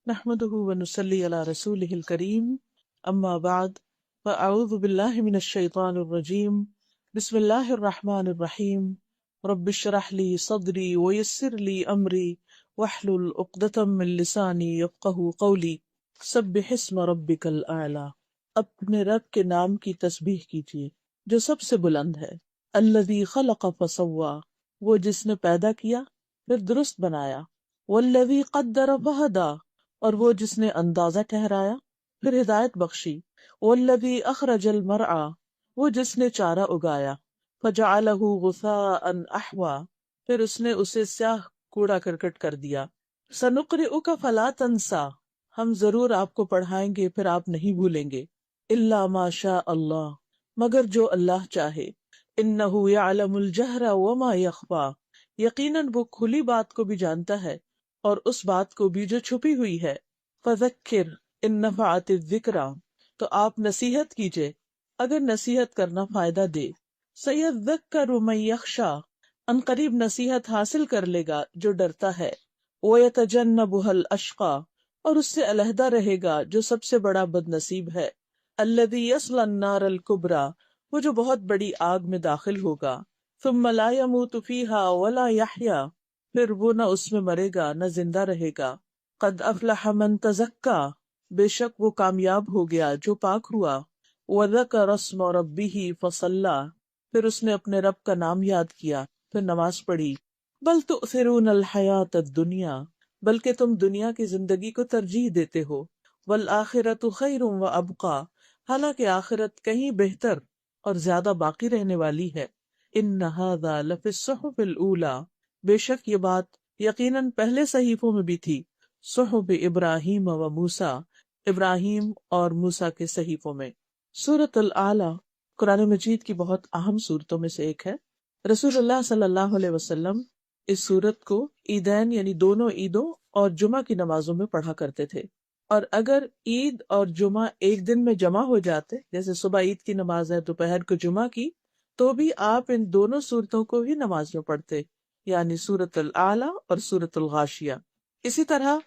نحمده ونصلي على رسوله الكريم اما بعد فاعوذ بالله من الشيطان الرجيم بسم الله الرحمن الرحيم رب اشرح لي صدري ويسر لي امري واحلل عقدة من لساني يفقهوا قولي سبح اسم ربك الاعلى۔ اپنے رب کے نام کی تسبیح کیجیے جو سب سے بلند ہے۔ الذی خلق فسوی، وہ جس نے پیدا کیا پھر درست بنایا۔ والذی قدر فہدی، اور وہ جس نے اندازہ ٹھہرایا پھر ہدایت بخشی۔ والذی اخرج المرعی، وہ جس نے چارہ اگایا۔ فجعلہ غثاء احوا، پھر اس نے اسے سیاہ کوڑا کرکٹ کر دیا۔ سنقرئک فلا تنسیٰ، ہم ضرور آپ کو پڑھائیں گے پھر آپ نہیں بھولیں گے۔ الا ما شاء اللہ، مگر جو اللہ چاہے۔ انہ یعلم الجہر وما یخفی، یقیناً وہ کھلی بات کو بھی جانتا ہے اور اس بات کو بھی جو چھپی ہوئی ہے۔ فذکر ان نفعت الذکریٰ، تو آپ نصیحت کیجئے اگر نصیحت کرنا فائدہ دے۔ سیذکر من یخشی، ان قریب نصیحت حاصل کر لے گا جو ڈرتا ہے۔ ویتجنبها الاشقی، اور اس سے علیحدہ رہے گا جو سب سے بڑا بد نصیب ہے۔ الذی یصلی النار الکبریٰ، وہ جو بہت بڑی آگ میں داخل ہوگا۔ ثم لا يموت فیہا ولا یحییٰ، پھر وہ نہ اس میں مرے گا نہ زندہ رہے گا۔ قد افلح من تزکا، بے شک وہ کامیاب ہو گیا جو پاک ہوا۔ وذکر اسم ربہ فصلی، پھر اس نے اپنے رب کا نام یاد کیا پھر نماز پڑھی۔ بل تؤثرون الحیات الدنیا، بلکہ تم دنیا کی زندگی کو ترجیح دیتے ہو۔ والآخرۃ خیر وابقی، حالانکہ آخرت کہیں بہتر اور زیادہ باقی رہنے والی ہے۔ ان ھذا لفی الصحف الاولی، بے شک یہ بات یقیناً پہلے صحیفوں میں بھی تھی۔ صحف ابراہیم و موسیٰ، ابراہیم اور موسیٰ کے صحیفوں میں۔ سورۃ الاعلیٰ قرآن مجید کی بہت اہم سورتوں میں سے ایک ہے۔ رسول اللہ صلی اللہ علیہ وسلم اس سورت کو عیدین یعنی دونوں عیدوں اور جمعہ کی نمازوں میں پڑھا کرتے تھے، اور اگر عید اور جمعہ ایک دن میں جمع ہو جاتے، جیسے صبح عید کی نماز ہے دوپہر کو جمعہ کی، تو بھی آپ ان دونوں سورتوں کو ہی نماز میں پڑھتے، یعنی سورۃ الاعلیٰ اور سورۃ الغاشیہ۔ اسی طرح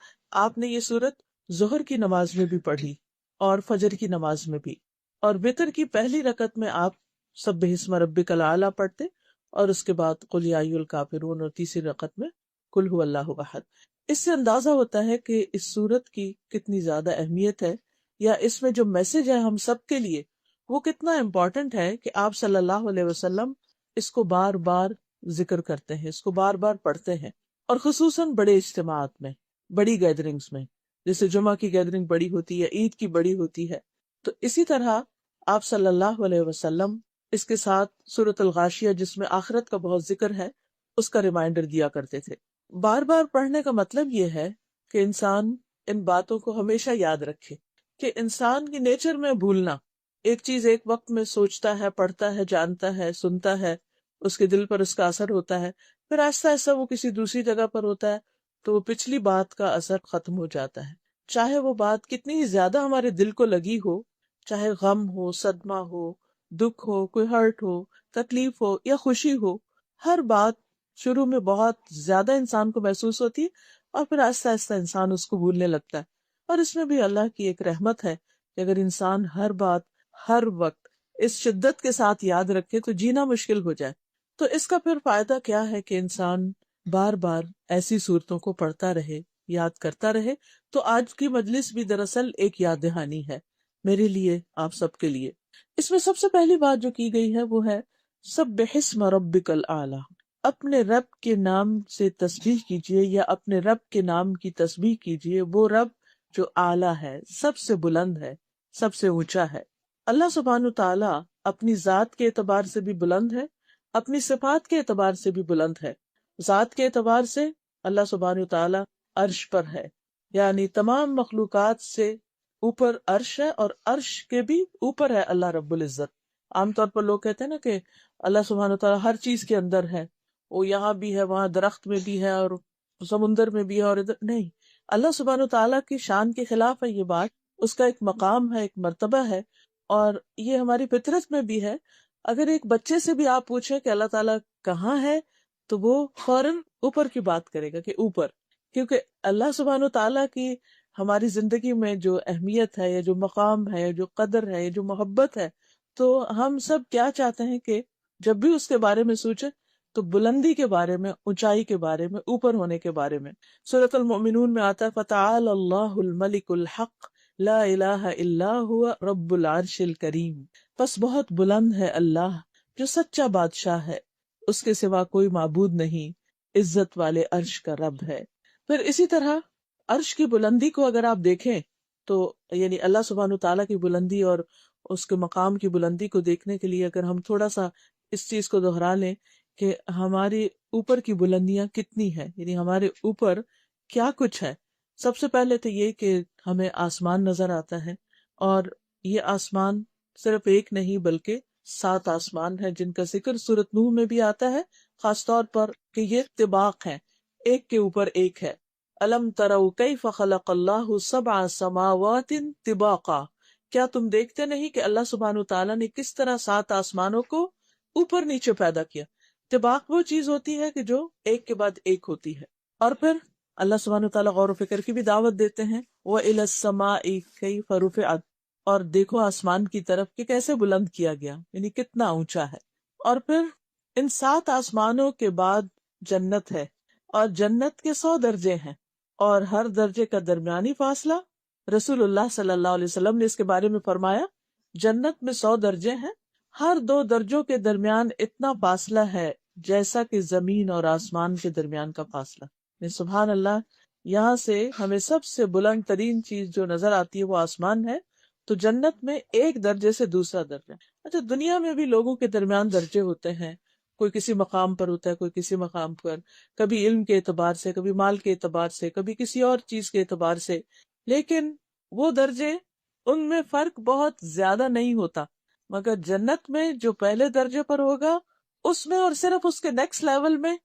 آپ نے یہ سورت ظہر کی نماز میں بھی پڑھی اور فجر کی نماز میں بھی، اور وتر کی پہلی رکعت میں آپ سبح اسم ربک الاعلیٰ پڑھتے، اور اس کے بعد قل یا ایھا الکافرون، اور تیسری رکعت میں قل ھو اللہ احد۔ اس سے اندازہ ہوتا ہے کہ اس سورت کی کتنی زیادہ اہمیت ہے، یا اس میں جو میسج ہے ہم سب کے لیے وہ کتنا امپورٹنٹ ہے کہ آپ صلی اللہ علیہ وسلم اس کو بار بار ذکر کرتے ہیں، اس کو بار بار پڑھتے ہیں، اور خصوصاً بڑے اجتماعات میں، بڑی گیدرنگز میں، جیسے جمعہ کی گیدرنگ بڑی ہوتی ہے، عید کی بڑی ہوتی ہے۔ تو اسی طرح آپ صلی اللہ علیہ وسلم اس کے ساتھ سورۃ الغاشیہ جس میں آخرت کا بہت ذکر ہے اس کا ریمائنڈر دیا کرتے تھے۔ بار بار پڑھنے کا مطلب یہ ہے کہ انسان ان باتوں کو ہمیشہ یاد رکھے کہ انسان کی نیچر میں بھولنا، ایک چیز ایک وقت میں سوچتا ہے، پڑھتا ہے، جانتا ہے، سنتا ہے، اس کے دل پر اس کا اثر ہوتا ہے، پھر آہستہ آہستہ وہ کسی دوسری جگہ پر ہوتا ہے تو وہ پچھلی بات کا اثر ختم ہو جاتا ہے، چاہے وہ بات کتنی زیادہ ہمارے دل کو لگی ہو، چاہے غم ہو، صدمہ ہو، دکھ ہو، کوئی ہرٹ ہو، تکلیف ہو یا خوشی ہو، ہر بات شروع میں بہت زیادہ انسان کو محسوس ہوتی ہے اور پھر آہستہ آہستہ انسان اس کو بھولنے لگتا ہے۔ اور اس میں بھی اللہ کی ایک رحمت ہے کہ اگر انسان ہر بات ہر وقت اس شدت کے ساتھ یاد رکھے تو جینا مشکل ہو جائے۔ تو اس کا پھر فائدہ کیا ہے کہ انسان بار بار ایسی صورتوں کو پڑھتا رہے، یاد کرتا رہے۔ تو آج کی مجلس بھی دراصل ایک یاد دہانی ہے میرے لیے، آپ سب کے لیے۔ اس میں سب سے پہلی بات جو کی گئی ہے وہ ہے سبح اسم ربک الاعلیٰ، اپنے رب کے نام سے تسبیح کیجیے یا اپنے رب کے نام کی تسبیح کیجیے، وہ رب جو اعلیٰ ہے، سب سے بلند ہے، سب سے اونچا ہے۔ اللہ سبحانہ تعالیٰ اپنی ذات کے اعتبار سے بھی بلند ہے، اپنی صفات کے اعتبار سے بھی بلند ہے۔ ذات کے اعتبار سے اللہ سبحانہ تعالیٰ عرش پر ہے، یعنی تمام مخلوقات سے اوپر عرش ہے، اور عرش کے بھی اوپر ہے اللہ رب العزت۔ عام طور پر لوگ کہتے ہیں نا کہ اللہ سبحانہ تعالیٰ ہر چیز کے اندر ہے، وہ یہاں بھی ہے، وہاں درخت میں بھی ہے، اور سمندر میں بھی ہے، اور ادھر نہیں۔ اللہ سبحانہ تعالیٰ کی شان کے خلاف ہے یہ بات، اس کا ایک مقام ہے، ایک مرتبہ ہے، اور یہ ہماری فطرت میں بھی ہے۔ اگر ایک بچے سے بھی آپ پوچھیں کہ اللہ تعالیٰ کہاں ہے تو وہ فوراً اوپر کی بات کرے گا کہ اوپر، کیونکہ اللہ سبحانہ تعالیٰ کی ہماری زندگی میں جو اہمیت ہے یا جو مقام ہے یا جو قدر ہے یا جو محبت ہے، تو ہم سب کیا چاہتے ہیں کہ جب بھی اس کے بارے میں سوچیں تو بلندی کے بارے میں، اونچائی کے بارے میں، اوپر ہونے کے بارے میں۔ سورۃ المؤمنون میں آتا ہے فَتَعَالَى اللَّهُ الْمَلِكُ الْحَقُّ لَا إِلَٰهَ إِلَّا هُوَ رَبُّ الْعَرْشِ الْكَرِيمِ۔ پس بہت بلند ہے اللہ جو سچا بادشاہ ہے، اس کے سوا کوئی معبود نہیں، عزت والے عرش کا رب ہے۔ پھر اسی طرح عرش کی بلندی کو اگر آپ دیکھیں تو یعنی اللہ سبحانہ تعالیٰ کی بلندی اور اس کے مقام کی بلندی کو دیکھنے کے لیے اگر ہم تھوڑا سا اس چیز کو دہرا لیں کہ ہمارے اوپر کی بلندیاں کتنی ہیں، یعنی ہمارے اوپر کیا کچھ ہے۔ سب سے پہلے تو یہ کہ ہمیں آسمان نظر آتا ہے، اور یہ آسمان صرف ایک نہیں بلکہ 7 آسمان ہیں جن کا ذکر سورۃ نوح میں بھی آتا ہے، خاص طور پر کہ یہ طباق ہیں، ایک کے اوپر ایک ہے۔ الم تروا کیف خلق اللہ 7 سماوات طباقا، کیا تم دیکھتے نہیں کہ اللہ سبحانہ تعالیٰ نے کس طرح 7 آسمانوں کو اوپر نیچے پیدا کیا۔ طباق وہ چیز ہوتی ہے کہ جو ایک کے بعد ایک ہوتی ہے۔ اور پھر اللہ سبحانہ تعالیٰ غور و فکر کی بھی دعوت دیتے ہیں، وَإِلَى السَّمَاءِ كَيْفَ رُفِعَتْ، اور دیکھو آسمان کی طرف کہ کیسے بلند کیا گیا، یعنی کتنا اونچا ہے۔ اور پھر ان 7 آسمانوں کے بعد جنت ہے، اور جنت کے 100 درجے ہیں، اور ہر درجے کا درمیانی فاصلہ، رسول اللہ صلی اللہ علیہ وسلم نے اس کے بارے میں فرمایا جنت میں 100 درجے ہیں، ہر 2 درجوں کے درمیان اتنا فاصلہ ہے جیسا کہ زمین اور آسمان کے درمیان کا فاصلہ۔ سبحان اللہ، یہاں سے ہمیں سب سے بلند ترین چیز جو نظر آتی ہے وہ آسمان ہے، تو جنت میں ایک درجے سے دوسرا درجہ۔ اچھا، دنیا میں بھی لوگوں کے درمیان درجے ہوتے ہیں، کوئی کسی مقام پر ہوتا ہے، کوئی کسی مقام پر، کبھی علم کے اعتبار سے، کبھی مال کے اعتبار سے، کبھی کسی اور چیز کے اعتبار سے، لیکن وہ درجے ان میں فرق بہت زیادہ نہیں ہوتا۔ مگر جنت میں جو پہلے درجے پر ہوگا اس میں اور صرف اس کے نیکسٹ لیول میں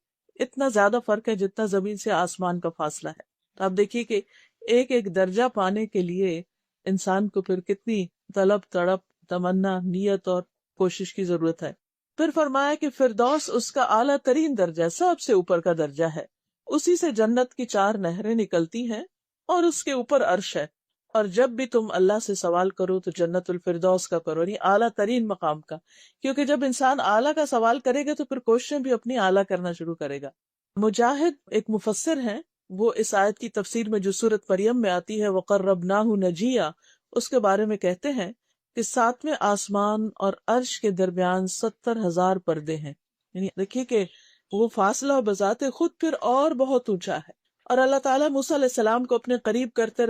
اتنا زیادہ فرق ہے جتنا زمین سے آسمان کا فاصلہ ہے۔ تو آپ دیکھیے کہ ایک ایک درجہ پانے کے لیے انسان کو پھر کتنی طلب، تڑپ، تمنا، نیت اور کوشش کی ضرورت ہے۔ پھر فرمایا کہ فردوس اس کا اعلیٰ ترین درجہ ہے، سب سے اوپر کا درجہ ہے، اسی سے جنت کی 4 نہریں نکلتی ہیں، اور اس کے اوپر عرش ہے۔ اور جب بھی تم اللہ سے سوال کرو تو جنت الفردوس کا کرو، یعنی اعلیٰ ترین مقام کا، کیونکہ جب انسان اعلیٰ کا سوال کرے گا تو پھر کوششیں بھی اپنی اعلیٰ کرنا شروع کرے گا۔ مجاہد ایک مفسر ہیں، وہ اس آیت کی تفسیر میں جو سورۃ مریم میں آتی ہے وَقَرَّبْنَاهُ نَجِيًّا، اس کے بارے میں کہتے ہیں کہ 7ویں آسمان اور عرش کے درمیان 70,000 پردے ہیں، یعنی دیکھیے کہ وہ فاصلہ بذات خود پھر اور بہت اونچا ہے۔ اور اللہ تعالیٰ موسیٰ علیہ السلام کو اپنے قریب کرتے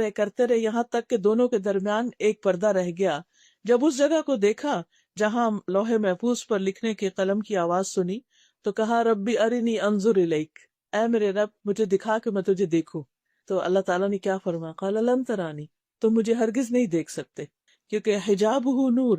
رہے یہاں تک کہ دونوں کے درمیان ایک پردہ رہ گیا۔ جب اس جگہ کو دیکھا جہاں لوح محفوظ پر لکھنے کے قلم کی آواز سنی تو کہا ربی ارنی انظر الیک، اے میرے رب مجھے دکھا کہ میں تجھے دیکھوں۔ تو اللہ تعالیٰ نے کیا فرمایا، قال لن ترانی، تم مجھے ہرگز نہیں دیکھ سکتے، کیونکہ حجابہ نور،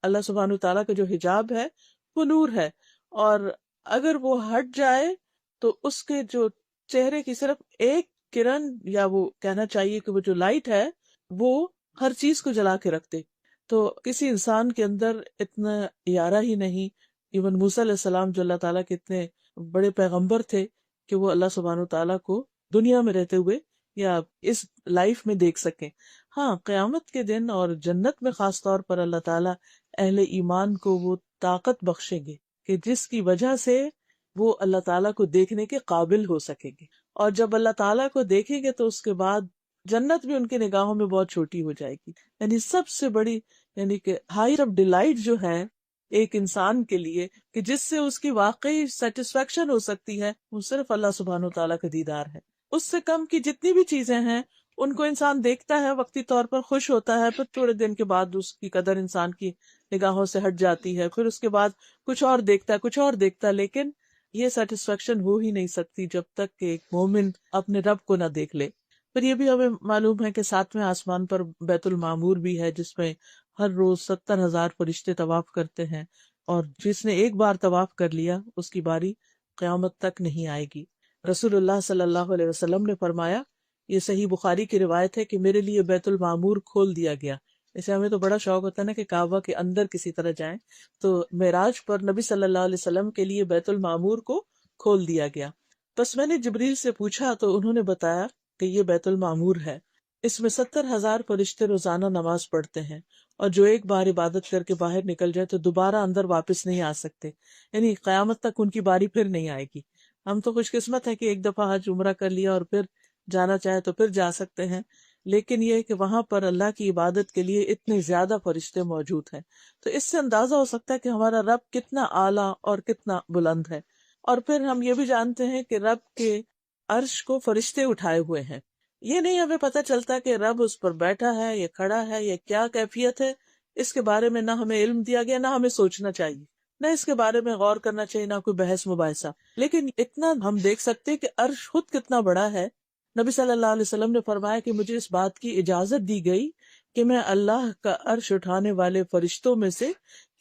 اللہ سبحانہ تعالیٰ کا جو حجاب ہے وہ نور ہے، اور اگر وہ ہٹ جائے تو اس کے جو چہرے کی صرف ایک کرن، یا وہ کہنا چاہیے کہ وہ جو لائٹ ہے وہ ہر چیز کو جلا کے رکھتے، تو کسی انسان کے اندر اتنا یارہ ہی نہیں۔ ایون موسیٰ علیہ السلام جو اللہ تعالیٰ کے اتنے بڑے پیغمبر تھے کہ وہ اللہ سبحانہ تعالیٰ کو دنیا میں رہتے ہوئے یا اس لائف میں دیکھ سکیں۔ ہاں، قیامت کے دن اور جنت میں خاص طور پر اللہ تعالیٰ اہل ایمان کو وہ طاقت بخشیں گے کہ جس کی وجہ سے وہ اللہ تعالیٰ کو دیکھنے کے قابل ہو سکیں گے، اور جب اللہ تعالیٰ کو دیکھیں گے تو اس کے بعد جنت بھی ان کی نگاہوں میں بہت چھوٹی ہو جائے گی۔ یعنی سب سے بڑی، یعنی کہ ہائر آف ڈیلائٹ جو ہے ایک انسان کے لیے کہ جس سے اس کی واقعی سیٹسفیکشن ہو سکتی ہے، وہ صرف اللہ سبحانہ تعالیٰ کا دیدار ہے۔ اس سے کم کی جتنی بھی چیزیں ہیں ان کو انسان دیکھتا ہے، وقتی طور پر خوش ہوتا ہے، پھر تھوڑے دن کے بعد اس کی قدر انسان کی نگاہوں سے ہٹ جاتی ہے، پھر اس کے بعد کچھ اور دیکھتا ہے، لیکن یہ سیٹسفیکشن ہو ہی نہیں سکتی جب تک کہ ایک مومن اپنے رب کو نہ دیکھ لے۔ پھر یہ بھی ہمیں معلوم ہے کہ 7ویں آسمان پر بیت المعمور بھی ہے، جس میں ہر روز 70,000 فرشتے طواف کرتے ہیں، اور جس نے ایک بار طواف کر لیا اس کی باری قیامت تک نہیں آئے گی۔ رسول اللہ صلی اللہ علیہ وسلم نے فرمایا، یہ صحیح بخاری کی روایت ہے کہ میرے لیے بیت المعمور کھول دیا گیا۔ اسے ہمیں تو بڑا شوق ہوتا ہے نا کہ کعبہ کے اندر کسی طرح جائیں، تو معراج پر نبی صلی اللہ علیہ وسلم کے لیے بیت المعمور کو کھول دیا گیا۔ بس میں نے جبریل سے پوچھا تو انہوں نے بتایا کہ یہ بیت المعمور ہے۔ اس میں 70,000 فرشتے روزانہ نماز پڑھتے ہیں، اور جو ایک بار عبادت کر کے باہر نکل جائے تو دوبارہ اندر واپس نہیں آ سکتے، یعنی قیامت تک ان کی باری پھر نہیں آئے گی۔ ہم تو خوش قسمت ہے کہ ایک دفعہ حج عمرہ کر لیا اور پھر جانا چاہے تو پھر جا سکتے ہیں، لیکن یہ کہ وہاں پر اللہ کی عبادت کے لیے اتنے زیادہ فرشتے موجود ہیں۔ تو اس سے اندازہ ہو سکتا ہے کہ ہمارا رب کتنا اعلیٰ اور کتنا بلند ہے۔ اور پھر ہم یہ بھی جانتے ہیں کہ رب کے عرش کو فرشتے اٹھائے ہوئے ہیں۔ یہ نہیں ہمیں پتہ چلتا کہ رب اس پر بیٹھا ہے یا کھڑا ہے یا کیا کیفیت ہے، اس کے بارے میں نہ ہمیں علم دیا گیا، نہ ہمیں سوچنا چاہیے، نہ اس کے بارے میں غور کرنا چاہیے، نہ کوئی بحث مباحثہ۔ لیکن اتنا ہم دیکھ سکتے کہ عرش خود کتنا بڑا ہے۔ نبی صلی اللہ علیہ وسلم نے فرمایا کہ مجھے اس بات کی اجازت دی گئی کہ میں اللہ کا عرش اٹھانے والے فرشتوں میں سے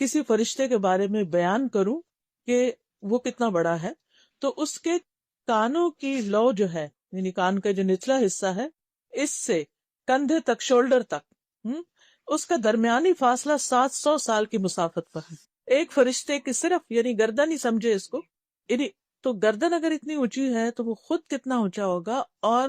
کسی فرشتے کے بارے میں بیان کروں کہ وہ کتنا بڑا ہے، تو اس کے کانوں کی لو جو ہے، یعنی کان کا جو نچلا حصہ ہے، اس سے کندھے تک، شولڈر تک، اس کا درمیانی فاصلہ 700 سال کی مسافت پر ہے۔ ایک فرشتے کی صرف، یعنی گردن ہی سمجھے اس کو، یعنی تو گردن اگر اتنی اونچی ہے تو وہ خود کتنا اونچا ہوگا، اور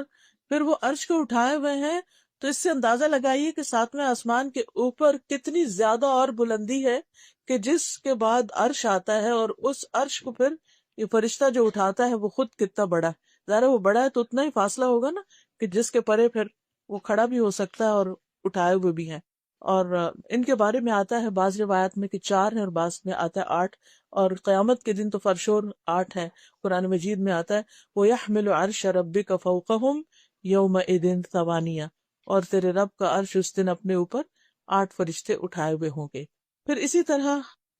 پھر وہ عرش کو اٹھائے ہوئے ہیں، تو اس سے اندازہ لگائیے کہ ساتویں آسمان کے اوپر کتنی زیادہ اور بلندی ہے، کہ جس کے بعد عرش آتا ہے، اور اس عرش کو پھر یہ فرشتہ جو اٹھاتا ہے وہ خود کتنا بڑا ہے۔ ظاہر وہ بڑا ہے تو اتنا ہی فاصلہ ہوگا نا کہ جس کے پرے پھر وہ کھڑا بھی ہو سکتا ہے اور اٹھائے ہوئے بھی ہیں۔ اور ان کے بارے میں آتا ہے بعض روایات میں کہ 4 ہیں اور بعض میں آتا ہے 8، اور قیامت کے دن تو فرشور 8 ہیں۔ قرآن مجید میں آتا ہے وَيَحْمِلُ عَرْشَ رَبِّكَ فَوْقَهُمْ يَوْمَئِذٍ ثَمَانِيَةٌ، اور تیرے رب کا عرش اس دن اپنے اوپر 8 فرشتے اٹھائے ہوئے ہوں گے۔ پھر اسی طرح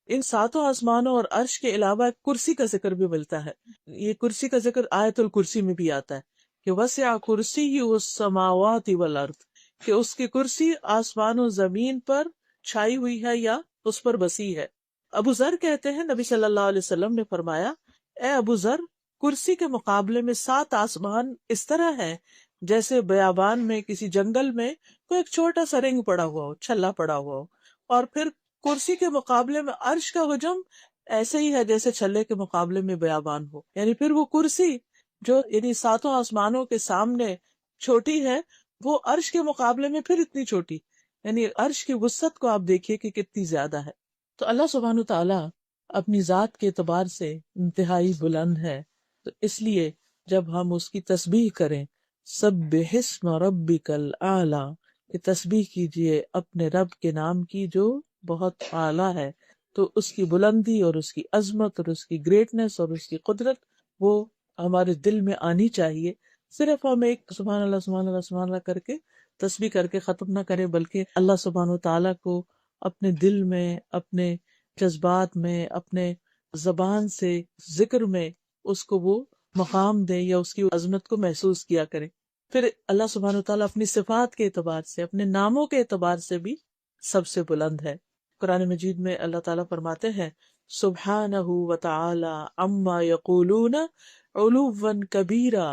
ان 7 آسمانوں اور عرش کے علاوہ ایک کرسی کا ذکر بھی ملتا ہے۔ یہ کرسی کا ذکر آیت الکرسی میں بھی آتا ہے کہ وسع کرسیہ السماوات والارض، کہ اس کی کرسی آسمان و زمین پر چھائی ہوئی ہے یا اس پر بسی ہے۔ ابو ذر کہتے ہیں نبی صلی اللہ علیہ وسلم نے فرمایا، اے ابو ذر، کرسی کے مقابلے میں 7 آسمان اس طرح ہے جیسے بیابان میں کسی جنگل میں کوئی ایک چھوٹا سا رنگ پڑا ہوا ہو، چھلا پڑا ہوا ہو، اور پھر کرسی کے مقابلے میں عرش کا حجم ایسے ہی ہے جیسے چھلے کے مقابلے میں بیابان ہو۔ یعنی پھر وہ کرسی جو یعنی 7 آسمانوں کے سامنے چھوٹی ہے، وہ عرش کے مقابلے میں پھر اتنی چھوٹی، یعنی عرش کی وسعت کو آپ دیکھیے کہ کتنی زیادہ ہے۔ تو اللہ سبحانہ تعالیٰ اپنی ذات کے اعتبار سے انتہائی بلند ہے، تو اس لیے جب ہم اس کی تسبیح کریں، سبح اسم ربک الاعلی، کہ تسبیح کیجئے اپنے رب کے نام کی جو بہت اعلیٰ ہے، تو اس کی بلندی اور اس کی عظمت اور اس کی گریٹنس اور اس کی قدرت وہ ہمارے دل میں آنی چاہیے۔ صرف ہم ایک سبحان اللہ سبحان اللہ سبحان اللہ کر کے تسبیح کر کے ختم نہ کریں، بلکہ اللہ سبحانہ تعالیٰ کو اپنے دل میں، اپنے جذبات میں، اپنے زبان سے ذکر میں اس کو وہ مقام دیں یا اس کی عظمت کو محسوس کیا کریں۔ پھر اللہ سبحانہ تعالیٰ اپنی صفات کے اعتبار سے، اپنے ناموں کے اعتبار سے بھی سب سے بلند ہے۔ قرآن مجید میں اللہ تعالیٰ فرماتے ہیں سبحانہ وتعالی عما یقولون علوا کبیرا،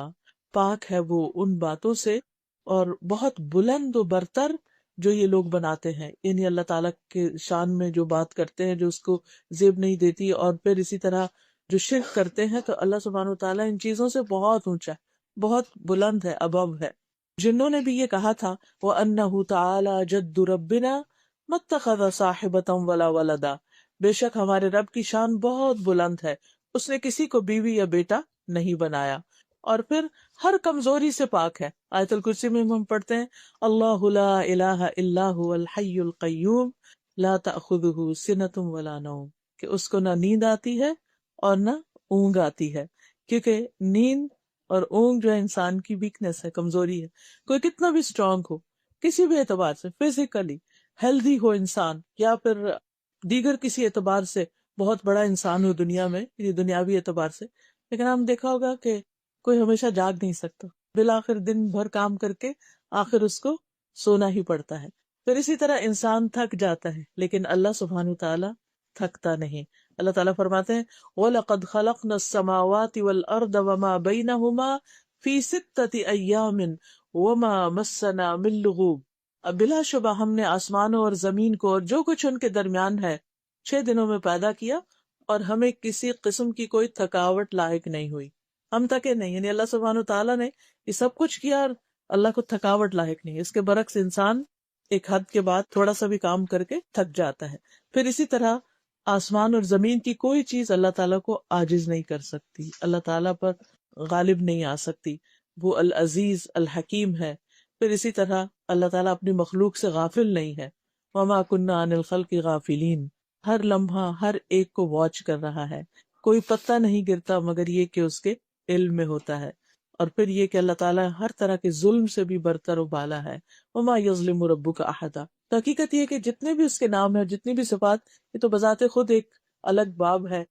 پاک ہے وہ ان باتوں سے اور بہت بلند و برتر جو یہ لوگ بناتے ہیں، یعنی اللہ تعالیٰ کے شان میں جو بات کرتے ہیں جو اس کو زیب نہیں دیتی، اور پھر اسی طرح جو شرک کرتے ہیں، تو اللہ سبحانہ وتعالیٰ ان چیزوں سے بہت اونچا ہے، بہت بلند ہے، ابو ہے۔ جنہوں نے بھی یہ کہا تھا وَأَنَّهُ تَعَالَى جَدُّ رَبِّنَا مَا اتَّخَذَ صَاحِبَةً وَلَا وَلَدًا، بے شک ہمارے رب کی شان بہت بلند ہے، اس نے کسی کو بیوی یا بیٹا نہیں بنایا، اور پھر ہر کمزوری سے پاک ہے۔ آیت الکرسی میں ہم پڑھتے ہیں اللہ لا الہ الا هو الحی القیوم لا تأخذہ سنۃ ولا نوم، کہ اس کو نہ نیند آتی ہے اور نہ اونگ آتی ہے، کیونکہ نیند اور اونگ جو ہے انسان کی ویکنس ہے، کمزوری ہے۔ کوئی کتنا بھی اسٹرانگ ہو، کسی بھی اعتبار سے، فزیکلی ہیلدی ہو انسان، یا پھر دیگر کسی اعتبار سے بہت بڑا انسان ہو دنیا میں، یعنی دنیاوی اعتبار سے، لیکن ہم دیکھا ہوگا کہ کوئی ہمیشہ جاگ نہیں سکتا، بالآخر دن بھر کام کر کے آخر اس کو سونا ہی پڑتا ہے۔ پھر اسی طرح انسان تھک جاتا ہے، لیکن اللہ سبحانہ تعالیٰ تھکتا نہیں۔ اللہ تعالیٰ فرماتے ہیں وَلَقَدْ خَلَقْنَا السَّمَاوَاتِ وَالْأَرْضَ وَمَا بَيْنَهُمَا فِي سِتَّةِ أَيَّامٍ وَمَا مَسَّنَا مِن لُغُوبٍ، اب بلا شبہ ہم نے آسمانوں اور زمین کو اور جو کچھ ان کے درمیان ہے 6 دنوں میں پیدا کیا، اور ہمیں کسی قسم کی کوئی تھکاوٹ لاحق نہیں ہوئی، ہم تھکے نہیں، یعنی اللہ سبحانہ تعالیٰ نے یہ سب کچھ کیا، اور اللہ کو تھکاوٹ لاحق نہیں. اس کے برعکس انسان ایک حد کے بعد تھوڑا سا بھی کام کر کے تھک جاتا ہے. پھر اسی طرح آسمان اور زمین کی کوئی چیز اللہ تعالیٰ کو عاجز نہیں کر سکتی، اللہ تعالیٰ پر غالب نہیں آ سکتی. وہ العزیز الحکیم ہے. پھر اسی طرح اللہ تعالیٰ اپنی مخلوق سے غافل نہیں ہے. وما كنا عن الخلق غافلین، ہر لمحہ ہر ایک کو واچ کر رہا ہے. کوئی پتہ نہیں گرتا مگر یہ کہ اس کے علم میں ہوتا ہے. اور پھر یہ کہ اللہ تعالیٰ ہر طرح کے ظلم سے بھی برتر و بالا ہے. وما یظلم ربک احدا. تو حقیقت یہ کہ جتنے بھی اس کے نام ہیں، جتنی بھی صفات، یہ تو بذات خود ایک الگ باب ہے.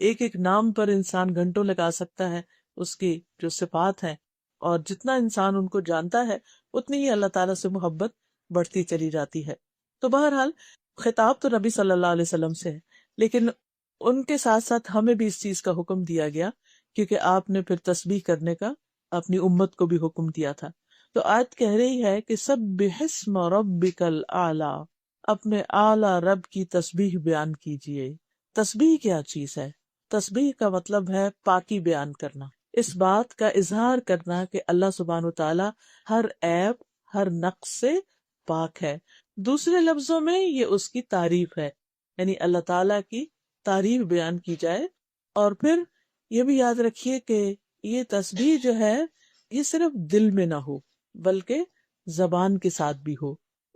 ایک ایک نام پر انسان گھنٹوں لگا سکتا ہے. اس کی جو صفات ہیں، اور جتنا انسان ان کو جانتا ہے اتنی ہی اللہ تعالیٰ سے محبت بڑھتی چلی جاتی ہے. تو بہرحال خطاب تو نبی صلی اللہ علیہ وسلم سے ہے، لیکن ان کے ساتھ ساتھ ہمیں بھی اس چیز کا حکم دیا گیا، کیونکہ آپ نے پھر تسبیح کرنے کا اپنی امت کو بھی حکم دیا تھا. تو آیت کہہ رہی ہے کہ سبح اسم ربک الاعلی، اپنے اعلی رب کی تسبیح بیان کیجئے. تسبیح کیا چیز ہے؟ تسبیح کا مطلب ہے پاکی بیان کرنا، اس بات کا اظہار کرنا کہ اللہ سبحانہ وتعالی ہر عیب ہر نقص سے پاک ہے. دوسرے لفظوں میں یہ اس کی تعریف ہے، یعنی اللہ تعالیٰ کی تعریف بیان کی جائے. اور پھر یہ بھی یاد رکھیے کہ یہ تسبیح جو ہے یہ صرف دل میں نہ ہو بلکہ زبان کے ساتھ بھی ہو.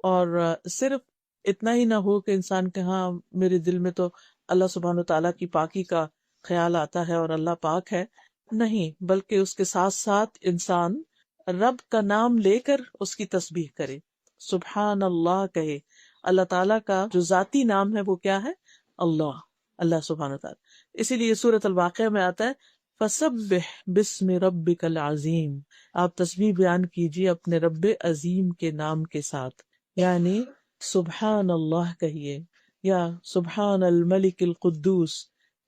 اور صرف اتنا ہی نہ ہو کہ انسان کہ ہاں میرے دل میں تو اللہ سبحانہ تعالیٰ کی پاکی کا خیال آتا ہے اور اللہ پاک ہے، نہیں، بلکہ اس کے ساتھ ساتھ انسان رب کا نام لے کر اس کی تسبیح کرے، سبحان اللہ کہے. اللہ تعالیٰ کا جو ذاتی نام ہے وہ کیا ہے؟ اللہ، اللہ سبحانہ تعالیٰ. اسی لیے سورۃ الواقعہ میں آتا ہے فسبح بسم ربک العظیم، آپ تسبیح بیان کیجیے اپنے رب عظیم کے نام کے ساتھ، یعنی سبحان اللہ کہیے یا سبحان الملک القدوس،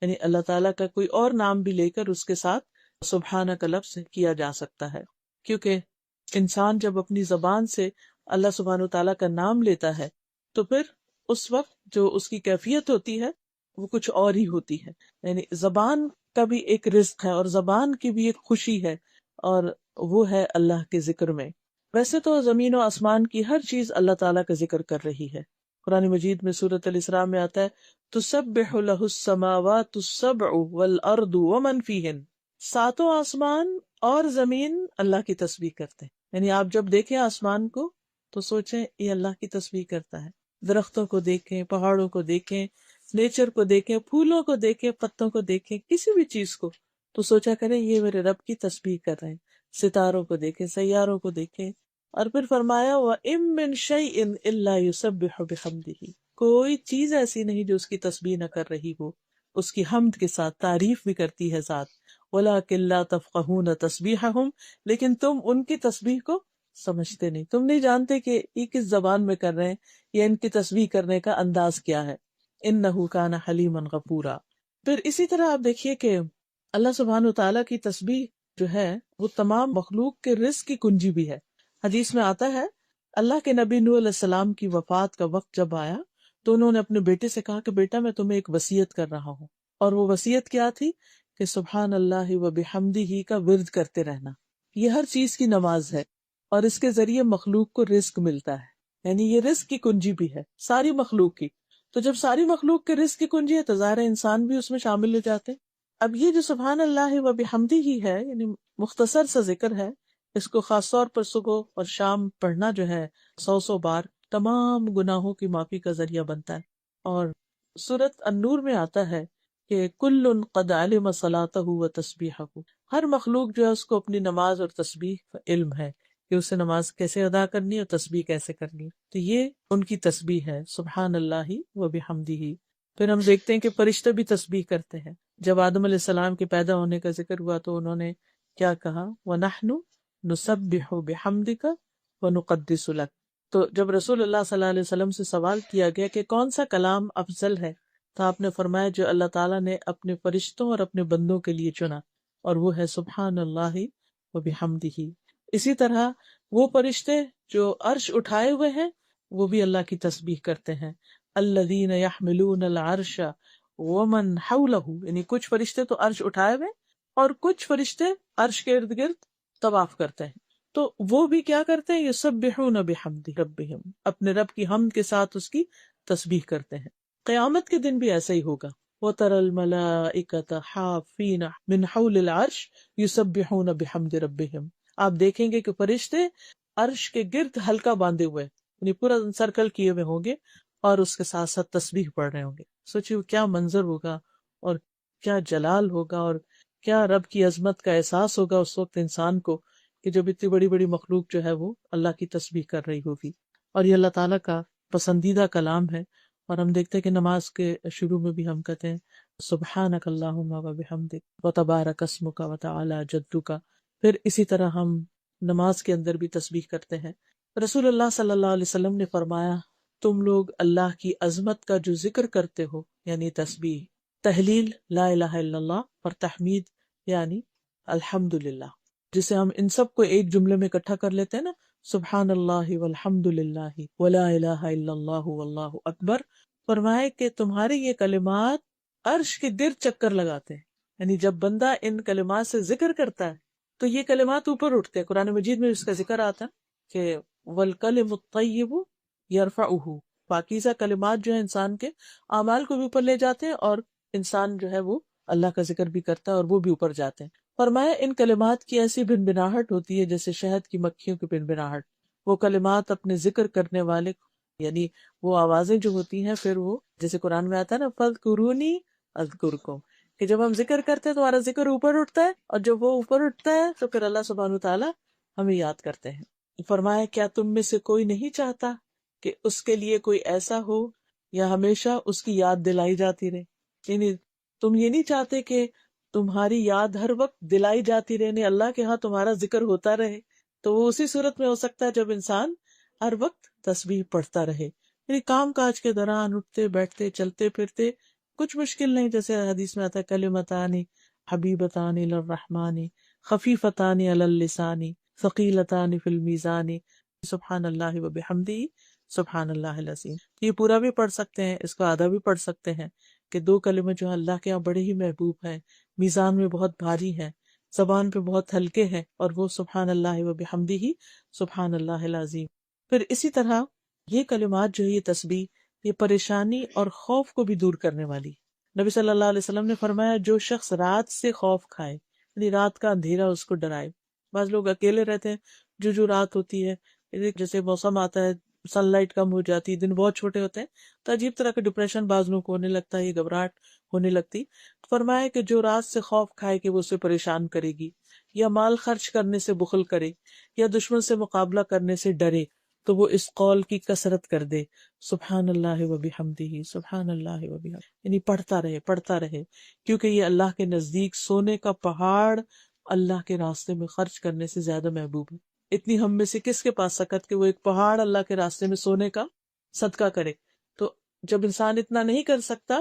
یعنی اللہ تعالیٰ کا کوئی اور نام بھی لے کر اس کے ساتھ سبحانہ کا لفظ کیا جا سکتا ہے. کیونکہ انسان جب اپنی زبان سے اللہ سبحانہ تعالیٰ کا نام لیتا ہے تو پھر اس وقت جو اس کی کیفیت ہوتی ہے وہ کچھ اور ہی ہوتی ہے. یعنی زبان کا بھی ایک رزق ہے اور زبان کی بھی ایک خوشی ہے، اور وہ ہے اللہ کے ذکر میں. ویسے تو زمین و آسمان کی ہر چیز اللہ تعالیٰ کا ذکر کر رہی ہے. قرآن مجید میں سورۃ الاسراء میں آتا ہے تسبح لہ السماوات السبع والارض ومن فیہن، ساتوں آسمان اور زمین اللہ کی تسبیح کرتے ہیں. یعنی آپ جب دیکھیں آسمان کو تو سوچیں یہ اللہ کی تسبیح کرتا ہے. درختوں کو دیکھیں، پہاڑوں کو دیکھیں، نیچر کو دیکھیں، پھولوں کو دیکھیں، پتوں کو دیکھیں، کسی بھی چیز کو تو سوچا کریں یہ میرے رب کی تسبیح کر رہے ہیں. ستاروں کو دیکھیں، سیاروں کو دیکھیں. اور پھر فرمایا وَإِن مِّن شَيْءٍ إِلَّا يُسَبِّحُ بِحَمْدِهِ، کوئی چیز ایسی نہیں جو اس کی تسبیح نہ کر رہی ہو، اس کی حمد کے ساتھ تعریف بھی کرتی ہے ذات. وَلَٰكِن لَّا تَفْقَهُونَ تَسْبِيحَهُمْ، لیکن تم ان کی تسبیح کو سمجھتے نہیں، تم نہیں جانتے کہ یہ کس زبان میں کر رہے ہیں یا ان کی تسبیح کرنے کا انداز کیا ہے. إِنَّهُ كَانَ حَلِيمًا غَفُورًا. پھر اسی طرح آپ دیکھیے کہ اللہ سبحانہ وتعالیٰ کی تسبیح جو ہے وہ تمام مخلوق کے رزق کی کنجی بھی ہے. حدیث میں آتا ہے اللہ کے نبی نوح علیہ السلام کی وفات کا وقت جب آیا تو انہوں نے اپنے بیٹے سے کہا کہ بیٹا میں تمہیں ایک وصیت کر رہا ہوں. اور وہ وصیت کیا تھی کہ سبحان اللہ و بحمدہ کا ورد کرتے رہنا. یہ ہر چیز کی نماز ہے اور اس کے ذریعے مخلوق کو رزق ملتا ہے، یعنی یہ رزق کی کنجی بھی ہے ساری مخلوق کی. تو جب ساری مخلوق کے رزق کی کنجی ہے تو ظاہر انسان بھی اس میں شامل ہو جاتے. اب یہ جو سبحان اللہ و بحمدہ ہی ہے، یعنی مختصر سا ذکر ہے، اس کو خاص طور پر صبح اور شام پڑھنا جو ہے 100 بار تمام گناہوں کی معافی کا ذریعہ بنتا ہے. اور سورۃ النور میں آتا ہے کہ کل قد علم صلاتہ و تسبیحہ، ہر مخلوق جو ہے اس کو اپنی نماز اور تسبیح کا علم ہے کہ اسے نماز کیسے ادا کرنی ہے اور تسبیح کیسے کرنی ہے. تو یہ ان کی تسبیح ہے سبحان اللہ و بحمدہ. پھر ہم دیکھتے ہیں کہ فرشتے بھی تسبیح کرتے ہیں. جب آدم علیہ السلام کے پیدا ہونے کا ذکر ہوا تو انہوں نے کیا کہا وَنَحْنُ نُسَبِّحُ بِحَمْدِكَ وَنُقَدِّسُ لَكَ. تو جب رسول اللہ صلی اللہ علیہ وسلم سے سوال کیا گیا کہ کون سا کلام افضل ہے تو آپ نے فرمایا جو اللہ تعالیٰ نے اپنے فرشتوں اور اپنے بندوں کے لیے چنا، اور وہ ہے سبحان اللہ و بحمدہ. اسی طرح وہ فرشتے جو عرش اٹھائے ہوئے ہیں وہ بھی اللہ کی تسبیح کرتے ہیں. الذین یحملون العرش ومن حولہ، یعنی کچھ فرشتے تو عرش اٹھائے ہوئے اور کچھ فرشتے عرش کے ارد گرد طواف کرتے ہیں. تو وہ بھی کیا کرتے ہیں؟ یسبحون بحمد ربہم، اپنے رب کی حمد کے ساتھ اس کی تسبیح کرتے ہیں۔ قیامت کے دن بھی ایسا ہی ہوگا۔ وَتَرَى الْمَلَائِكَةَ حَافِّينَ مِنْ حَوْلِ الْعَرْشِ يُسَبِّحُونَ بِحَمْدِ رَبِّهِمْ، آپ دیکھیں گے کہ فرشتے عرش کے گرد حلقہ باندھے ہوئے، یعنی پورا سرکل کیے ہوئے ہوں گے اور اس کے ساتھ ساتھ تسبیح پڑھ رہے ہوں گے۔ سوچیے کیا منظر ہوگا اور کیا جلال ہوگا اور کیا رب کی عظمت کا احساس ہوگا اس وقت انسان کو، کہ جب اتنی بڑی بڑی مخلوق جو ہے وہ اللہ کی تسبیح کر رہی ہوگی۔ اور یہ اللہ تعالیٰ کا پسندیدہ کلام ہے، اور ہم دیکھتے ہیں کہ نماز کے شروع میں بھی ہم کہتے ہیں سبحانک اللہم و بحمدک و تبارک اسمک و تعالی جدک۔ پھر اسی طرح ہم نماز کے اندر بھی تسبیح کرتے ہیں۔ رسول اللہ صلی اللہ علیہ وسلم نے فرمایا، تم لوگ اللہ کی عظمت کا جو ذکر کرتے ہو، یعنی تسبیح، تحلیل لا الہ الا اللہ، اور تحمید یعنی الحمدللہ، جسے ہم ان سب کو ایک جملے میں اکٹھا کر لیتے ہیں نا، سبحان اللہ والحمد للہ ولا الہ الا اللہ واللہ اکبر۔ فرمائے کہ تمہارے یہ کلمات عرش کے گرد چکر لگاتے ہیں، یعنی جب بندہ ان کلمات سے ذکر کرتا ہے تو یہ کلمات اوپر اٹھتے ہیں۔ قرآن مجید میں اس کا ذکر آتا ہے کہ والکلم الطیب یرفعہ، پاکیزہ کلمات جو ہیں انسان کے اعمال کو بھی اوپر لے جاتے ہیں، اور انسان جو ہے وہ اللہ کا ذکر بھی کرتا ہے اور وہ بھی اوپر جاتے ہیں۔ فرمایا ان کلمات کی ایسی بنبناہٹ ہوتی ہے جیسے شہد کی مکھیوں کی بنبناہٹ۔ وہ کلمات اپنے ذکر کرنے والے، یعنی وہ آوازیں جو ہوتی ہیں، پھر وہ جیسے قرآن میں آتا ہے نا فَاذْكُرُونِي أَذْكُرْكُمْ، کہ جب ہم ذکر کرتے ہیں تو ہمارا ذکر اوپر اٹھتا ہے، اور جب وہ اوپر اٹھتا ہے تو پھر اللہ سبحانہ وتعالیٰ ہمیں یاد کرتے ہیں۔ فرمایا کیا تم میں سے کوئی نہیں چاہتا کہ اس کے لیے کوئی ایسا ہو یا ہمیشہ اس کی یاد دلائی جاتی رہے؟ یعنی تم یہ نہیں چاہتے کہ تمہاری یاد ہر وقت دلائی جاتی رہے، اللہ کے ہاں تمہارا ذکر ہوتا رہے؟ تو وہ اسی صورت میں ہو سکتا ہے جب انسان ہر وقت تسبیح پڑھتا رہے، یعنی کام کاج کے دوران اٹھتے بیٹھتے چلتے پھرتے کچھ مشکل نہیں، جیسے حدیث میں آتا ہے کلمتان حبیبتان الی الرحمن خفیفتان علی اللسان ثقیلتان فی المیزان سبحان اللہ و بحمدہ سبحان اللہ العظیم۔ یہ پورا بھی پڑھ سکتے ہیں، اس کو آدھا بھی پڑھ سکتے ہیں کہ دو کلمے جو اللہ کے یہاں بڑے ہی محبوب ہیں، میزان میں بہت بھاری ہیں، زبان پہ بہت ہلکے ہیں، اور وہ سبحان اللہ و بحمدہ سبحان اللہ العظیم۔ پھر اسی طرح یہ کلمات جو ہے، یہ تسبیح، یہ پریشانی اور خوف کو بھی دور کرنے والی۔ نبی صلی اللہ علیہ وسلم نے فرمایا جو شخص رات سے خوف کھائے، یعنی رات کا اندھیرا اس کو ڈرائے۔ بعض لوگ اکیلے رہتے ہیں، جو رات ہوتی ہے، جیسے موسم آتا ہے، سن لائٹ کم ہو جاتی، دن بہت چھوٹے ہوتے ہیں، تو عجیب طرح کا ڈپریشن بعض لوگوں کو ہونے لگتا ہے، یہ گھبراہٹ ہونے لگتی۔ فرمایا کہ جو رات سے خوف کھائے کہ وہ اسے پریشان کرے گی، یا مال خرچ کرنے سے بخل کرے، یا دشمن سے مقابلہ کرنے سے ڈرے، تو وہ اس قول کی کثرت کر دے، سبحان اللہ و بحمدہ سبحان اللہ و بحمدہ، یعنی پڑھتا رہے، کیونکہ یہ اللہ کے نزدیک سونے کا پہاڑ اللہ کے راستے میں خرچ کرنے سے زیادہ محبوب ہے۔ اتنی ہم میں سے کس کے پاس سکت کہ وہ ایک پہاڑ اللہ کے راستے میں سونے کا صدقہ کرے؟ تو جب انسان اتنا نہیں کر سکتا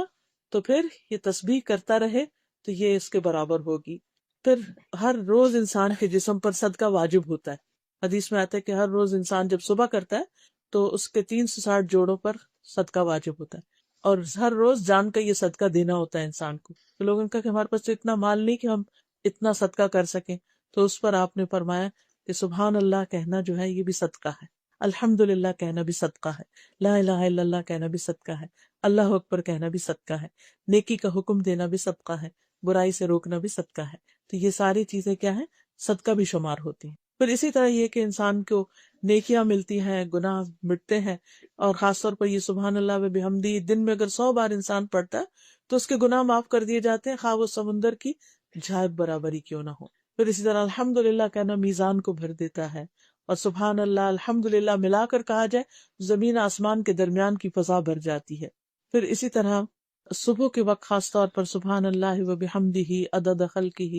تو پھر یہ تسبیح کرتا رہے تو یہ اس کے برابر ہوگی۔ پھر ہر روز انسان کے جسم پر صدقہ واجب ہوتا ہے۔ حدیث میں آتا ہے کہ ہر روز انسان جب صبح کرتا ہے تو اس کے 360 جوڑوں پر صدقہ واجب ہوتا ہے، اور ہر روز جان کا یہ صدقہ دینا ہوتا ہے انسان کو۔ تو لوگوں نے کہا کہ ہمارے پاس تو اتنا مال نہیں کہ ہم اتنا صدقہ کر سکیں، تو اس پر آپ نے فرمایا کہ سبحان اللہ کہنا جو ہے یہ بھی صدقہ ہے، الحمدللہ کہنا بھی صدقہ ہے، لا الہ الا اللہ کہنا بھی صدقہ ہے، اللہ اکبر کہنا بھی صدقہ ہے، نیکی کا حکم دینا بھی صدقہ ہے، برائی سے روکنا بھی صدقہ ہے۔ تو یہ ساری چیزیں کیا ہیں؟ صدقہ بھی شمار ہوتی ہیں۔ پھر اسی طرح یہ کہ انسان کو نیکیاں ملتی ہیں، گناہ مٹتے ہیں، اور خاص طور پر یہ سبحان اللہ و بحمدی دن میں اگر 100 بار انسان پڑھتا ہے تو اس کے گناہ معاف کر دیے جاتے ہیں، خواہ وہ سمندر کی جھاگ برابری کیوں نہ ہو۔ پھر اسی طرح الحمدللہ کہنا میزان کو بھر دیتا ہے، اور سبحان اللہ الحمدللہ ملا کر کہا جائے زمین آسمان کے درمیان کی فضا بھر جاتی ہے۔ پھر اسی طرح صبح کے وقت خاص طور پر سبحان اللہ و بحمدہ عدد خلقہ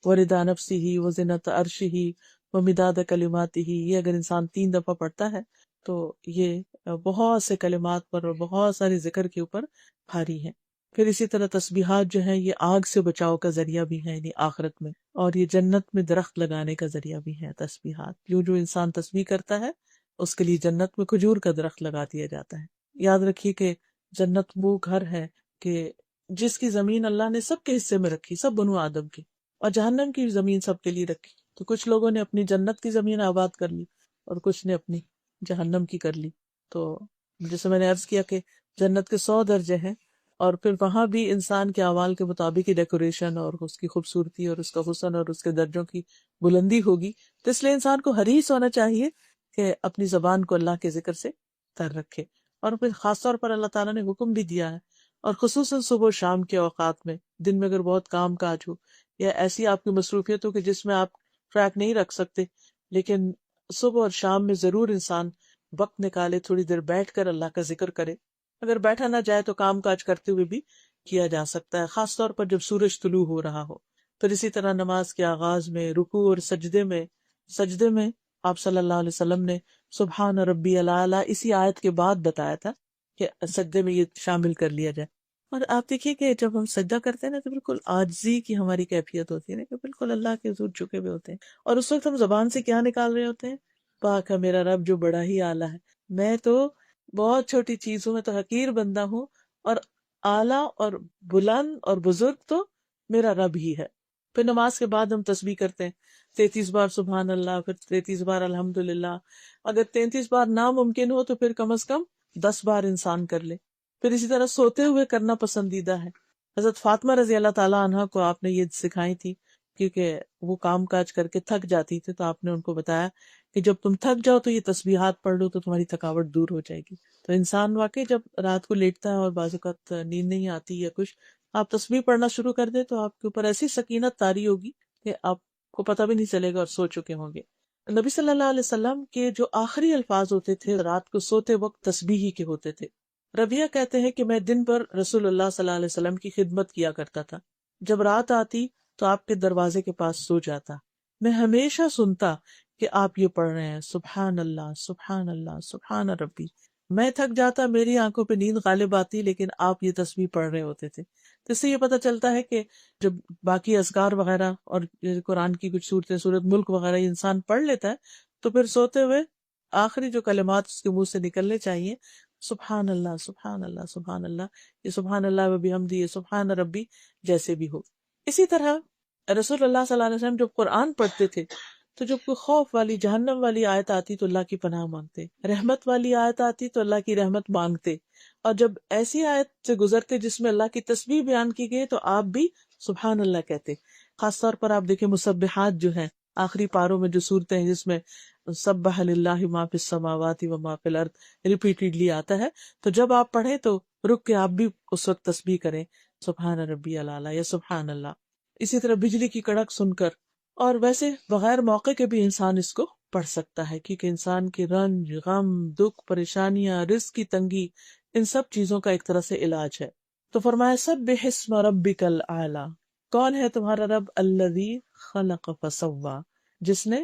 ورضا نفسہ وزنۃ عرشہ ومداد کلماتہ، یہ اگر انسان 3 دفعہ پڑھتا ہے تو یہ بہت سے کلمات پر اور بہت سارے ذکر کے اوپر بھاری ہے۔ پھر اسی طرح تسبیحات جو ہیں یہ آگ سے بچاؤ کا ذریعہ بھی ہیں، یعنی آخرت میں، اور یہ جنت میں درخت لگانے کا ذریعہ بھی ہے تسبیحات۔ جو انسان تسبیح کرتا ہے اس کے لیے جنت میں کھجور کا درخت لگا دیا جاتا ہے۔ یاد رکھیے کہ جنت وہ گھر ہے کہ جس کی زمین اللہ نے سب کے حصے میں رکھی، سب بنو آدم کی، اور جہنم کی زمین سب کے لیے رکھی، تو کچھ لوگوں نے اپنی جنت کی زمین آباد کر لی اور کچھ نے اپنی جہنم کی کر لی. تو جیسے میں نے عرض کیا کہ جنت کے 100 درجے ہیں، اور پھر وہاں بھی انسان کے اعمال کے مطابق ہی ڈیکوریشن اور اس کی خوبصورتی اور اس کا حسن اور اس کے درجوں کی بلندی ہوگی. تو اس لیے انسان کو حریص ہونا چاہیے کہ اپنی زبان کو اللہ کے ذکر سے تر رکھے. اور پھر خاص طور پر اللہ تعالیٰ نے حکم بھی دیا ہے، اور خصوصاً صبح و شام کے اوقات میں، دن میں اگر بہت کام کاج ہو یا ایسی آپ کی مصروفیت ہو کہ جس میں آپ ٹریک نہیں رکھ سکتے، لیکن صبح اور شام میں ضرور انسان وقت نکالے، تھوڑی دیر بیٹھ کر اللہ کا ذکر کرے. اگر بیٹھا نہ جائے تو کام کاج کرتے ہوئے بھی کیا جا سکتا ہے، خاص طور پر جب سورج طلوع ہو رہا ہو. پھر اسی طرح نماز کے آغاز میں، رکوع اور سجدے میں آپ صلی اللہ علیہ وسلم نے سبحان ربی الاعلیٰ اسی آیت کے بعد بتایا تھا کہ سجدے میں یہ شامل کر لیا جائے. اور آپ دیکھیے کہ جب ہم سجدہ کرتے ہیں نا تو بالکل عاجزی کی ہماری کیفیت ہوتی ہے نا، کہ بالکل اللہ کے حضور جھکے ہوئے ہوتے ہیں. اور اس وقت ہم زبان سے کیا نکال رہے ہوتے ہیں؟ پاک ہے میرا رب جو بڑا ہی اعلیٰ ہے، میں تو بہت چھوٹی چیز ہوں، میں تو حقیر بندہ ہوں، اور اعلیٰ اور بلند اور بزرگ تو میرا رب ہی ہے. پھر نماز کے بعد ہم تسبیح کرتے ہیں، 33 بار سبحان اللہ، پھر 33 بار الحمدللہ. اگر 33 بار ناممکن ہو تو پھر کم از کم 10 بار انسان کر لے. پھر اسی طرح سوتے ہوئے کرنا پسندیدہ ہے. حضرت فاطمہ رضی اللہ تعالیٰ عنہ کو آپ نے یہ سکھائی تھی، کیونکہ وہ کام کاج کر کے تھک جاتی تھی، تو آپ نے ان کو بتایا کہ جب تم تھک جاؤ تو یہ تسبیحات پڑھ لو تو تمہاری تھکاوٹ دور ہو جائے گی. تو انسان واقعی جب رات کو لیٹتا ہے اور بعض اوقات نیند نہیں آتی یا کچھ، آپ تسبیح پڑھنا شروع کر دیں تو آپ کے اوپر ایسی سکینت طاری ہوگی کہ آپ کو پتہ بھی نہیں چلے گا اور سو چکے ہوں گے. نبی صلی اللہ علیہ وسلم کے جو آخری الفاظ ہوتے تھے رات کو سوتے وقت تسبیح ہی کے ہوتے تھے. ربیہ کہتے ہیں کہ میں دن پر رسول اللہ صلی اللہ علیہ وسلم کی خدمت کیا کرتا تھا، جب رات آتی تو آپ کے دروازے کے پاس سو جاتا. میں ہمیشہ سنتا کہ آپ یہ پڑھ رہے ہیں سبحان اللہ سبحان اللہ سبحان ربی. میں تھک جاتا، میری آنکھوں پہ نیند غالب آتی، لیکن آپ یہ تسبیح پڑھ رہے ہوتے تھے. تو اس سے یہ پتہ چلتا ہے کہ جب باقی اذکار وغیرہ اور قرآن کی کچھ صورتیں، سورت ملک وغیرہ یہ انسان پڑھ لیتا ہے تو پھر سوتے ہوئے آخری جو کلمات اس کے منہ سے نکلنے چاہیے، سبحان اللہ سبحان اللہ سبحان اللہ، یہ سبحان اللہ و بحمدہ، یہ سبحان ربی جیسے بھی ہو. اسی طرح رسول اللہ صلی اللہ علیہ وسلم جب قرآن پڑھتے تھے تو جب کوئی خوف والی، جہنم والی آیت آتی تو اللہ کی پناہ مانگتے، رحمت والی آیت آتی تو اللہ کی رحمت مانگتے، اور جب ایسی آیت سے گزرتے جس میں اللہ کی تسبیح بیان کی گئی تو آپ بھی سبحان اللہ کہتے. خاص طور پر آپ دیکھیں مسبحات جو ہیں آخری پاروں میں جو صورتیں ہیں جس میں سبح للہ ما فی السماوات و ما فی الارض ریپیٹڈلی آتا ہے، تو جب آپ پڑھیں تو رک کے آپ بھی اس وقت تسبیح کریں سبحان ربی الاعلیٰ یا سبحان اللہ. اسی طرح بجلی کی کڑک سن کر، اور ویسے بغیر موقع کے بھی انسان اس کو پڑھ سکتا ہے، کیونکہ انسان کے رنج، غم، دکھ، پریشانیاں، رزق کی تنگی، ان سب چیزوں کا ایک طرح سے علاج ہے. تو فرمایا سبح اسم ربک الاعلی، کون ہے تمہارا رب؟ الذی خلق فسوا، جس نے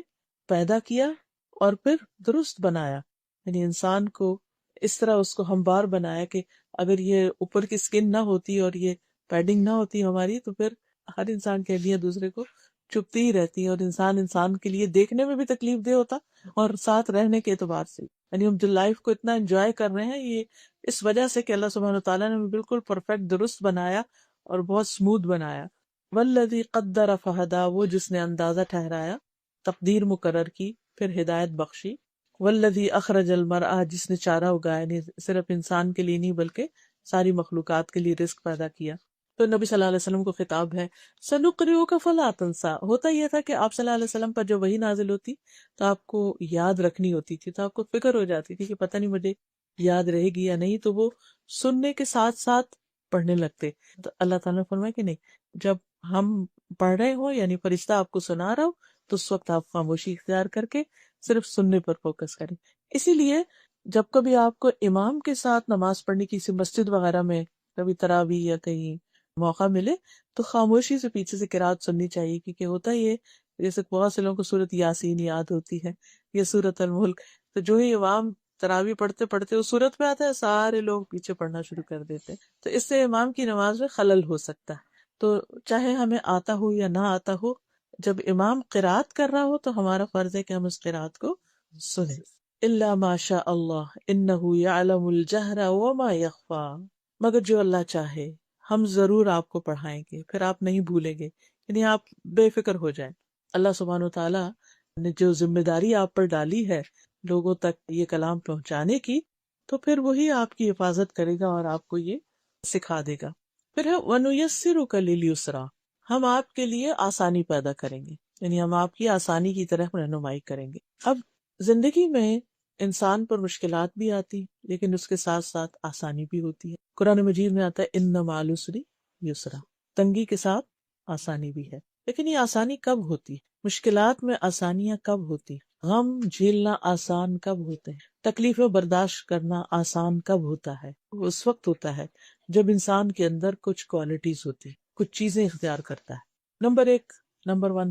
پیدا کیا اور پھر درست بنایا. یعنی انسان کو اس طرح اس کو ہموار بنایا کہ اگر یہ اوپر کی سکن نہ ہوتی اور یہ پیڈنگ نہ ہوتی ہماری تو پھر ہر انسان کے لیے دوسرے کو چپتی ہی رہتی ہے، اور انسان کے لیے دیکھنے میں بھی تکلیف دہ ہوتا اور ساتھ رہنے کے اعتبار سے. یعنی ہم جو لائف کو اتنا انجوائے کر رہے ہیں یہ اس وجہ سے کہ اللہ سبحانہ وتعالیٰ نے بالکل پرفیکٹ درست بنایا اور بہت سموتھ بنایا. والذی قدر فہدا، وہ جس نے اندازہ ٹھہرایا، تقدیر مقرر کی، پھر ہدایت بخشی. والذی اخرج المرعى، جس نے چارہ اگایا، یعنی صرف انسان کے لیے نہیں بلکہ ساری مخلوقات کے لیے رزق پیدا کیا. تو نبی صلی اللہ علیہ وسلم کو خطاب ہے سنقرئک فلا تنسى. ہوتا یہ تھا کہ آپ صلی اللہ علیہ وسلم پر جب وحی نازل ہوتی تو آپ کو یاد رکھنی ہوتی تھی، تو آپ کو فکر ہو جاتی تھی کہ پتہ نہیں مجھے یاد رہے گی یا نہیں، تو وہ سننے کے ساتھ ساتھ پڑھنے لگتے. تو اللہ تعالیٰ نے فرمایا کہ نہیں، جب ہم پڑھ رہے ہوں یعنی فرشتہ آپ کو سنا رہا ہو تو اس وقت آپ خاموشی اختیار کر کے صرف سننے پر فوکس کریں. اسی لیے جب کبھی آپ کو امام کے ساتھ نماز پڑھنے کی کسی مسجد وغیرہ میں کبھی تراویح یا کہیں موقع ملے تو خاموشی سے پیچھے سے قرات سننی چاہیے، کیونکہ ہوتا یہ جیسے بہت سے لوگوں کو سورت یاسین یاد ہوتی ہے یا سورت الملک، تو جو ہی امام تراویح پڑھتے پڑھتے اس سورت پہ آتا ہے سارے لوگ پیچھے پڑھنا شروع کر دیتے، تو اس سے امام کی نماز میں خلل ہو سکتا ہے. تو چاہے ہمیں آتا ہو یا نہ آتا ہو، جب امام قرات کر رہا ہو تو ہمارا فرض ہے کہ ہم اس قرات کو سنیں. الا ما شاء اللہ انہ یعلم الجہر وما یخفی، مگر جو اللہ چاہے ہم ضرور آپ کو پڑھائیں گے، پھر آپ نہیں بھولیں گے، یعنی آپ بے فکر ہو جائیں. اللہ سبحانہ وتعالیٰ نے جو ذمہ داری آپ پر ڈالی ہے لوگوں تک یہ کلام پہنچانے کی، تو پھر وہی آپ کی حفاظت کرے گا اور آپ کو یہ سکھا دے گا۔ پھر ہے وَنُيَسِّرُكَ لِلْيُسْرَىٰ، ہم آپ کے لیے آسانی پیدا کریں گے، یعنی ہم آپ کی آسانی کی طرف رہنمائی کریں گے۔ اب زندگی میں انسان پر مشکلات بھی آتی لیکن اس کے ساتھ ساتھ آسانی بھی ہوتی ہے۔ قرآن مجید میں آتا ہے اِنَّ مَعَ الْعُسْرِ یسرا، تنگی کے ساتھ آسانی بھی ہے۔ لیکن یہ آسانی کب ہوتی ہے؟ مشکلات میں آسانیاں کب ہوتی؟ غم جھیلنا آسان کب ہوتے ہیں؟ تکلیفیں برداشت کرنا آسان کب ہوتا ہے؟ وہ اس وقت ہوتا ہے جب انسان کے اندر کچھ کوالٹیز ہوتی ہیں، کچھ چیزیں اختیار کرتا ہے۔ Number 1، number 1